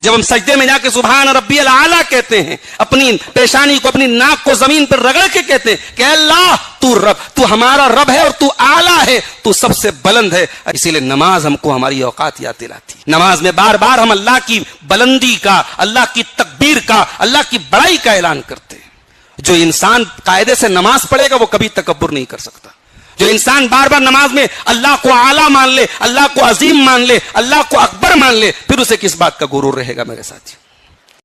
جب ہم سجدے میں جا کے سبحان ربی الاعلیٰ کہتے ہیں، اپنی پیشانی کو، اپنی ناک کو زمین پر رگڑ کے کہتے ہیں کہ اللہ تو ہمارا رب ہے اور تو اعلیٰ ہے، تو سب سے بلند ہے. اسی لیے نماز ہم کو ہماری اوقات یاد دلاتی. نماز میں بار بار ہم اللہ کی بلندی کا، اللہ کی تکبیر کا، اللہ کی بڑائی کا اعلان کرتے ہیں. جو انسان قاعدے سے نماز پڑھے گا وہ کبھی تکبر نہیں کر سکتا. جو انسان بار بار نماز میں اللہ کو اعلیٰ مان لے، اللہ کو عظیم مان لے، اللہ کو اکبر مان لے، پھر اسے کس بات کا غرور رہے گا میرے ساتھی.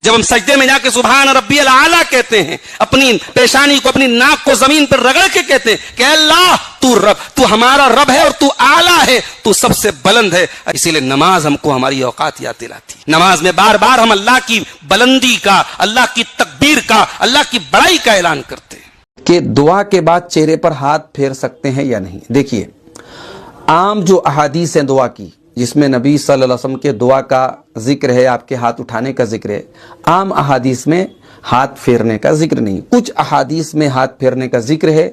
جب ہم سجدے میں جا کے سبحان ربی الاعلیٰ کہتے ہیں، اپنی پیشانی کو، اپنی ناک کو زمین پر رگڑ کے کہتے ہیں کہ اللہ تو ہمارا رب ہے اور تو اعلیٰ ہے، تو سب سے بلند ہے. اسی لیے نماز ہم کو ہماری اوقات یاد دلاتی. نماز میں بار بار ہم اللہ کی بلندی کا، اللہ کی تکبیر کا، اللہ کی بڑائی کا اعلان کرتے ہیں. کہ دعا کے بعد چہرے پر ہاتھ پھیر سکتے ہیں یا نہیں. دیکھیے، عام جو احادیث ہیں دعا کی، جس میں نبی صلی اللہ علیہ وسلم کے دعا کا ذکر ہے، آپ کے ہاتھ اٹھانے کا ذکر ہے، عام احادیث میں ہاتھ پھیرنے کا ذکر نہیں. کچھ احادیث میں ہاتھ پھیرنے کا ذکر ہے.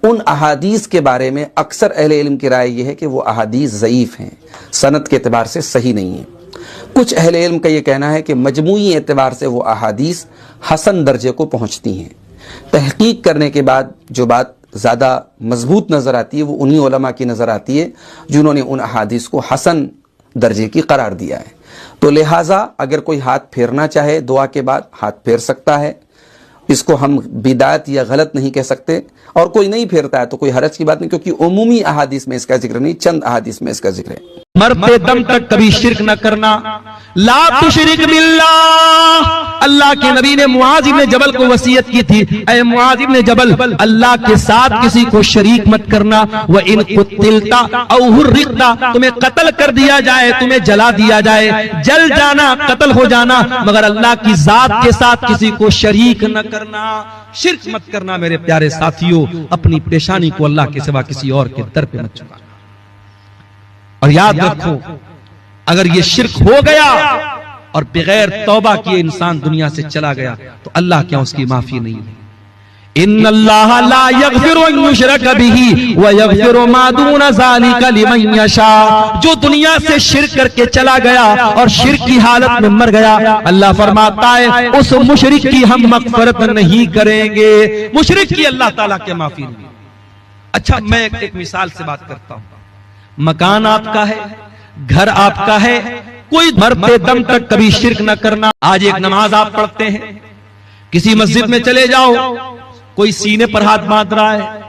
ان احادیث کے بارے میں اکثر اہل علم کی رائے یہ ہے کہ وہ احادیث ضعیف ہیں، سند کے اعتبار سے صحیح نہیں ہیں. کچھ اہل علم کا یہ کہنا ہے کہ مجموعی اعتبار سے وہ احادیث حسن درجے کو پہنچتی ہیں. تحقیق کرنے کے بعد جو بات زیادہ مضبوط نظر آتی ہے وہ انہی علماء کی نظر آتی ہے جنہوں نے ان احادیث کو حسن درجے کی قرار دیا ہے. تو لہٰذا اگر کوئی ہاتھ پھیرنا چاہے دعا کے بعد ہاتھ پھیر سکتا ہے. اس کو ہم بدعت یا غلط نہیں کہہ سکتے. اور کوئی نہیں پھیرتا ہے تو کوئی حرج کی بات نہیں، کیونکہ عمومی احادیث میں اس کا ذکر نہیں، چند احادیث میں اس کا ذکر ہے. مرتے دم تک کبھی شرک نہ کرنا. لا تشرک باللہ. اللہ کے نبی نے معاذ بن جبل کو وصیت کی تھی، اے معاذ بن جبل، اللہ کے ساتھ کسی کو شریک مت کرنا. وَإِن قُتِلْتَ أَوْ حُرِّقْتَ. تمہیں قتل کر دیا جائے، تمہیں جلا دیا جائے، جل جانا، قتل ہو جانا، مگر اللہ کی ذات کے ساتھ کسی کو شریک نہ کرنا. شرک مت کرنا میرے پیارے ساتھیوں. اپنی پیشانی کو اللہ کے سوا کسی اور کے در پہ مت چکانا. اور یاد رکھو، اگر یہ شرک ہو گیا اور بغیر توبہ کیے انسان دنیا سے چلا گیا تو اللہ کیا اس کی معافی نہیں ہے. ان اللہ لا یغفر ان یشرک بہ ویغفر ما دون ذلک لمن یشاء. جو دنیا سے شرک کر کے چلا گیا اور شرک کی حالت میں مر گیا، اللہ فرماتا ہے اس مشرک کی ہم مغفرت نہیں کریں گے. مشرک کی اللہ تعالیٰ کے معافی نہیں. اچھا، میں ایک مثال سے بات کرتا ہوں. مکان آپ کا ہے، گھر آپ کا ہے، کوئی مرتے دم تک کبھی شرک نہ کرنا. آج ایک نماز آپ پڑھتے ہیں، کسی مسجد میں چلے جاؤ، کوئی سینے پر ہاتھ باندھ رہا ہے.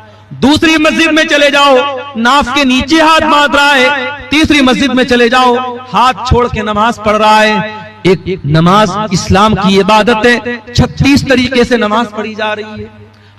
دوسری مسجد میں چلے جاؤ، ناف کے نیچے ہاتھ باندھ رہا ہے. تیسری مسجد میں چلے جاؤ، ہاتھ چھوڑ کے نماز پڑھ رہا ہے. ایک نماز اسلام کی عبادت ہے. 36 طریقے سے نماز پڑھی جا رہی ہے.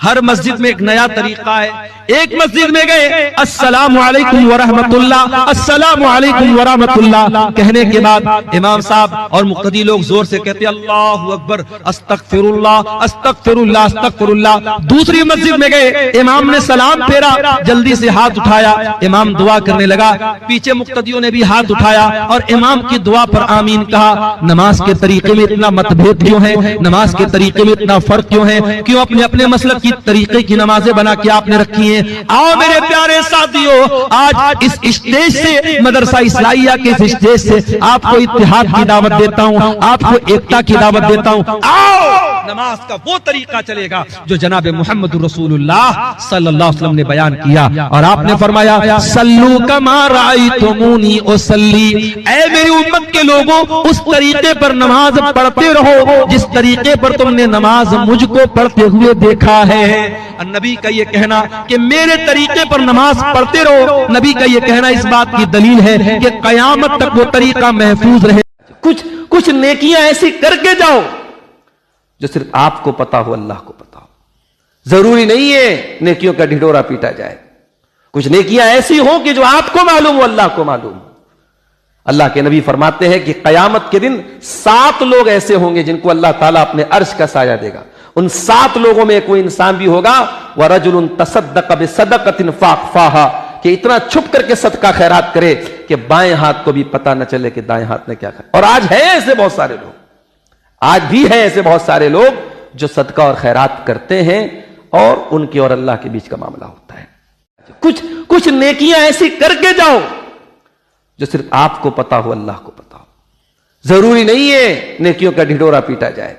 ہر مسجد میں ایک نیا طریقہ ہے. ایک مسجد میں گئے، السلام علیکم ورحمت اللہ، السلام علیکم ورحمت اللہ کہنے کے بعد امام صاحب اور مقتدی لوگ زور سے کہتے اللہ اکبر، استغفر اللہ، استغفر اللہ، استغفر اللہ. دوسری مسجد میں گئے، امام نے سلام پھیرا، جلدی سے ہاتھ اٹھایا، امام دعا کرنے لگا، پیچھے مقتدیوں نے بھی ہاتھ اٹھایا اور امام کی دعا پر آمین کہا. نماز کے طریقے میں اتنا متبھید کیوں ہے؟ نماز کے طریقے میں اتنا فرق کیوں ہے؟ کیوں اپنے اپنے مسلک کی طریقے کی نمازیں بنا کے آپ نے رکھی ہیں؟ آؤ میرے پیارے ساتھیوں، آج اس اسٹیج سے، مدرسہ اصلاحیہ کے اس اسٹیج سے آپ کو اتحاد کی دعوت دیتا ہوں، آپ کو ایکتا کی دعوت دیتا ہوں. آؤ نماز کا وہ طریقہ چلے گا جو جناب محمد رسول اللہ صلی اللہ علیہ وسلم نے بیان کیا. اور آپ نے فرمایا صلو کما رأیتمونی اصلی. اے میری امت کے لوگوں، اس طریقے پر نماز پڑھتے رہو جس طریقے پر تم نے نماز مجھ کو پڑھتے ہوئے دیکھا ہے. نبی کا یہ کہنا کہ میرے طریقے پر نماز پڑھتے رہو، نبی کا یہ کہنا اس بات کی دلیل ہے کہ قیامت تک وہ طریقہ محفوظ رہے. کچھ نیکیاں ایسی کر کے جاؤ جو صرف آپ کو پتا ہو، اللہ کو پتا ہو. ضروری نہیں ہے نیکیوں کا ڈھڈورا پیٹا جائے. کچھ نیکیاں ایسی ہوں کہ جو آپ کو معلوم ہو، اللہ کو معلوم ہو. اللہ کے نبی فرماتے ہیں کہ قیامت کے دن 7 لوگ ایسے ہوں گے جن کو اللہ تعالیٰ اپنے عرش کا سایہ دے گا. ان 7 لوگوں میں کوئی انسان بھی ہوگا وَرَجُلٌ تَصَدَّقَ بِصَدَقَةٍ فَأَخْفَاهَا، کہ اتنا چھپ کر کے صدقہ خیرات کرے کہ بائیں ہاتھ کو بھی پتہ نہ چلے کہ دائیں ہاتھ نے کیا کھایا. اور آج ہے ایسے بہت سارے لوگ، آج بھی ہیں ایسے بہت سارے لوگ جو صدقہ اور خیرات کرتے ہیں اور ان کے اور اللہ کے بیچ کا معاملہ ہوتا ہے. کچھ نیکیاں ایسی کر کے جاؤ جو صرف آپ کو پتا ہو، اللہ کو پتا ہو. ضروری نہیں ہے نیکیوں کا ڈھڈورا پیٹا جائے.